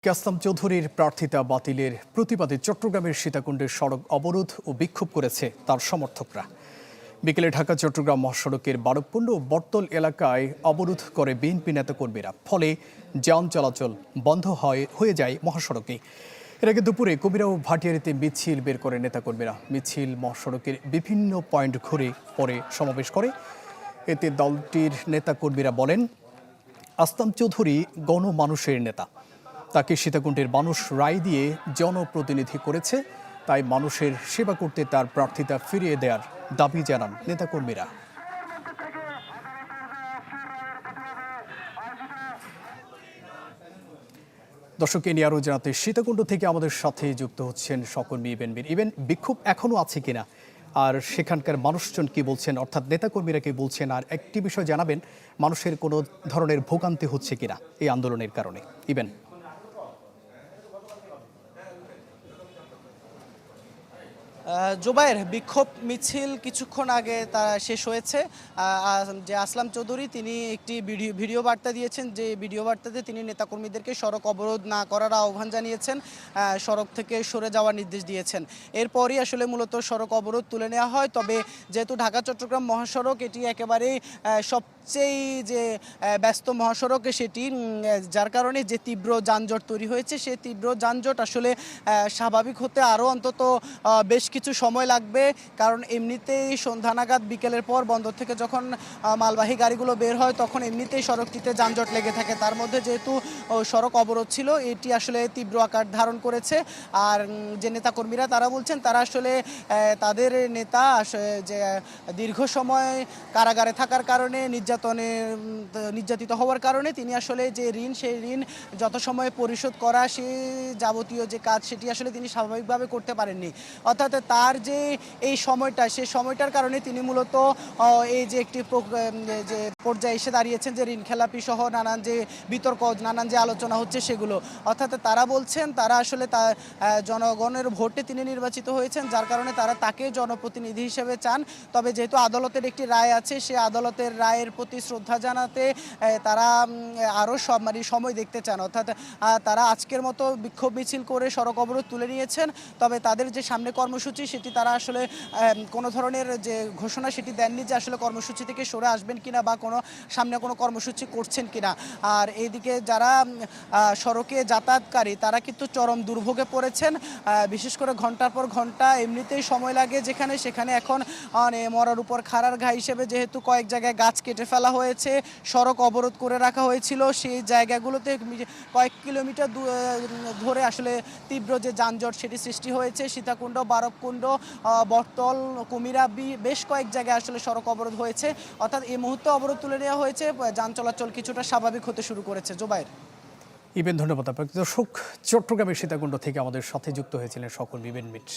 কাসেম চৌধুরীর প্রার্থিতা বাতিলের প্রতিবাদে চট্টগ্রামের সীতাকুণ্ডের সড়ক অবরোধ ও বিক্ষোভ করেছে তার সমর্থকরা। বিকেলে ঢাকা চট্টগ্রাম মহাসড়কের বারবকুণ্ড ও বটতল এলাকায় অবরোধ করে বিএনপি নেতাকর্মীরা, ফলে যান চলাচল বন্ধ হয়ে যায় মহাসড়কে। এর আগে দুপুরে কবিরা ও ভাটিয়ারিতে মিছিল বের করে নেতাকর্মীরা। মিছিল মহাসড়কের বিভিন্ন পয়েন্ট ঘুরে পরে সমাবেশ করে। এতে দলটির নেতাকর্মীরা বলেন, কাসেম চৌধুরী গণমানুষের নেতা, তাকে সীতাকুণ্ডের মানুষ রায় দিয়ে জনপ্রতিনিধি করেছে, তাই মানুষের সেবা করতে তার প্রার্থিতা ফিরিয়ে দেওয়ার দাবি জানান নেতাকর্মীরা। দর্শক, এ নিয়ে আরও জানাতে সীতাকুণ্ড থেকে আমাদের সাথে যুক্ত হচ্ছেন সহকর্মী ইবেন মীর। ইবেন, বিক্ষোভ এখনো আছে কিনা, আর সেখানকার মানুষজন কি বলছেন, অর্থাৎ নেতাকর্মীরা কি বলছেন, আর একটি বিষয় জানাবেন, মানুষের কোনো ধরনের ভোগান্তি হচ্ছে কিনা এই আন্দোলনের কারণে। ইবেন। জুবায়ের, বিক্ষোভ মিছিল কিছুক্ষণ আগে তারা শেষ হয়েছে। যে কাসেম চৌধুরী তিনি একটি ভিডিও বার্তা দিয়েছেন, যে ভিডিও বার্তাতে তিনি নেতাকর্মীদেরকে সড়ক অবরোধ না করার আহ্বান জানিয়েছেন, সড়ক থেকে সরে যাওয়ার নির্দেশ দিয়েছেন। এরপরই আসলে মূলত সড়ক অবরোধ তুলে নেওয়া হয়। তবে যেহেতু ঢাকা চট্টগ্রাম মহাসড়ক এটি একেবারেই সবচেয়ে যে ব্যস্ত মহাসড়ক, সেটি যার কারণে যে তীব্র যানজট তৈরি হয়েছে, সেই তীব্র যানজট আসলে স্বাভাবিক হতে আরও অন্তত বেশ কিছু সময় লাগবে। কারণ এমনিতেই সন্ধ্যা নাগাদ বিকেলের পর বন্দর থেকে যখন মালবাহী গাড়িগুলো বের হয়, তখন এমনিতেই সড়কটিতে যানজট লেগে থাকে। তার মধ্যে যেহেতু সড়ক অবরোধ ছিল, এটি আসলে তীব্র আকার ধারণ করেছে। আর যে নেতাকর্মীরা তারা বলছেন, তারা আসলে তাদের নেতা যে দীর্ঘ সময় কারাগারে থাকার কারণে, নির্যাতিত হওয়ার কারণে তিনি আসলে যে ঋণ, সেই ঋণ যথাসময়ে পরিশোধ করা, সেই যাবতীয় যে কাজ, সেটি আসলে তিনি স্বাভাবিকভাবে করতে পারেননি। অর্থাৎ তার যে এই সময়টা, সেই সময়টার কারণে তিনি মূলত এই যে একটি যে পর্যায়ে এসে দাঁড়িয়েছেন, যে ঋণ খেলাপি সহ নানান যে বিতর্ক, নানান যে আলোচনা হচ্ছে সেগুলো। অর্থাৎ তারা বলছেন, তারা আসলে জনগণের ভোটে তিনি নির্বাচিত হয়েছেন, যার কারণে তারা তাকে জনপ্রতিনিধি হিসেবে চান। তবে যেহেতু আদালতের একটি রায় আছে, সে আদালতের রায়ের প্রতি শ্রদ্ধা জানাতে তারা আরও সময় দেখতে চান। অর্থাৎ তারা আজকের মতো বিক্ষোভ মিছিল করে সড়ক অবরোধ তুলে নিয়েছেন। তবে তাদের যে সামনে কর্মসূচি, সেটি তারা আসলে কোনো ধরনের যে ঘোষণা সেটি দেননি, যে আসলে কর্মসূচি থেকে সরে আসবেন কিনা বা সামনে কোনো কর্মসূচি করছেন কিনা। আর এইদিকে যারা সড়কে যাতায়াতকারী, তারা কিন্তু চরম দুর্ভোগে পড়েছেন। বিশেষ করে ঘন্টার পর ঘন্টা এমনিতেই সময় লাগে, যেখানে সেখানে এখন মরার উপর খাড়ার ঘা হিসেবে যেহেতু কয়েক জায়গায় গাছ কেটে ফেলা হয়েছে, সড়ক অবরোধ করে রাখা হয়েছিল, সেই জায়গাগুলোতে কয়েক কিলোমিটার ধরে আসলে তীব্র যে যানজট সেটি সৃষ্টি হয়েছে। সীতাকুণ্ড, বারবকুণ্ড, বটতল, কুমিরা, বেশ কয়েক জায়গায় আসলে সড়ক অবরোধ হয়েছে। অর্থাৎ এই মুহূর্তে অবরোধ তুলে নেওয়া হয়েছে, যান চলাচল কিছুটা স্বাভাবিক হতে শুরু করেছে। জুবায়ের। ইবেন, ধন্যবাদ আপনাকে। দর্শক, চট্টগ্রামের সীতাকুণ্ড থেকে আমাদের সাথে যুক্ত হয়েছিলেন সহকর্মী ইবেন মীর।